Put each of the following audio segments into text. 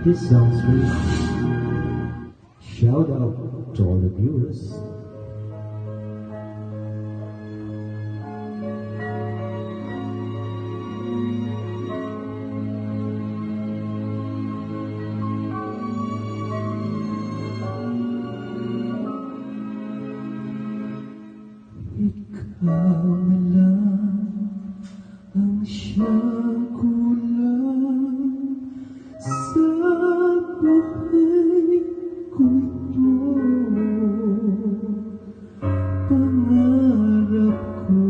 This song's free. Shout out to all the viewers. Ikaw na lang ang siyang kulang sa buhay ko ito. Pangarap ko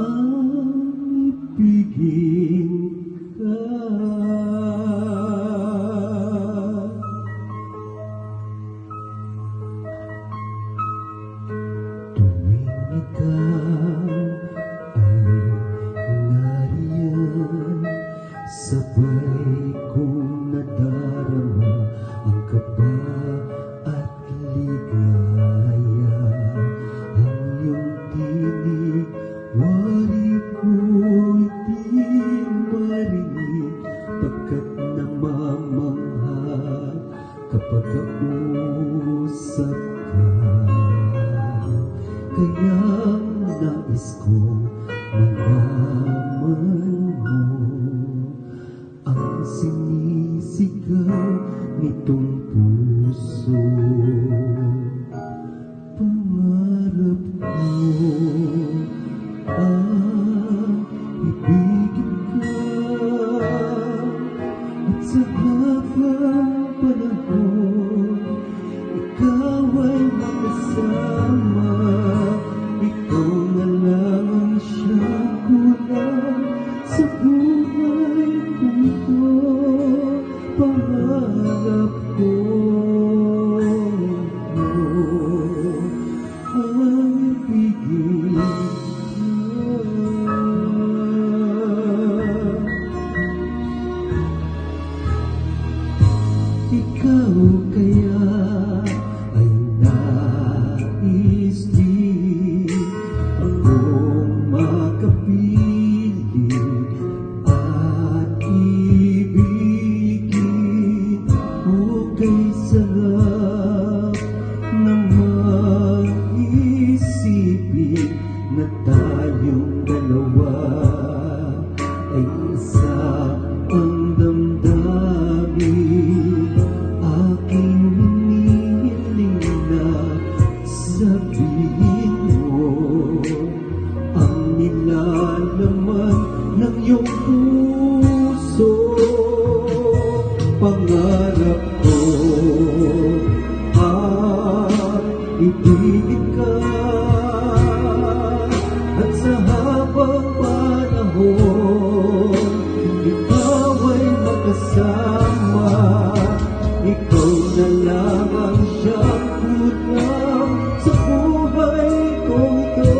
ang ibigin ka. Sabay kong nadarama ang kaba at ligaya. Ang iyong tinig, wari ko'y di marinig, pagkat namamangha kapag kausap ka. Kaya'ng nais kong malaman mo ang sinisigaw nitong puso. Pangarap ko ang ibigin ka, at sa habang panahon ikaw ay makasama. Ikaw na lang ang siyang kulang sa buhay ko ito. Pangarap ko ang ibigin ka. Ikaw kaya ay nais din akong makapiling at ibigin. Okay, sarap namang isipin na tayong dalawa ay isa ang damdamin. Aking hinihiling na sabihin mo ang nilalaman ng iyong puso. Pangarap ko at ibigin ka, at sa habang panahon ikaw ay makasama. Ikaw na lang ang siyang kulang sa buhay ko ito.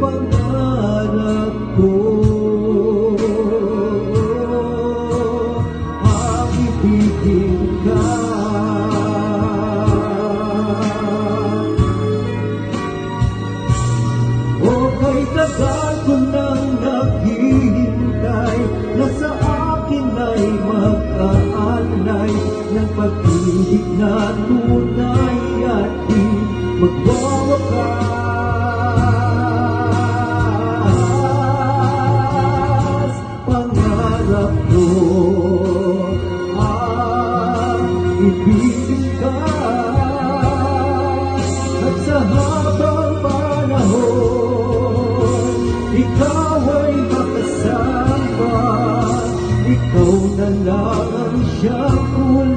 Pangarap ko ang ibigin ka. Okay, tagal ko nang naghihintay na sa akin ay mag-aanay ng pag-ibig na tunay at di magwawakas. Pangarap ko ang ibigin ka, at sa habang panahon ikaw ay makasama. Ikaw na lang ang siyang kulang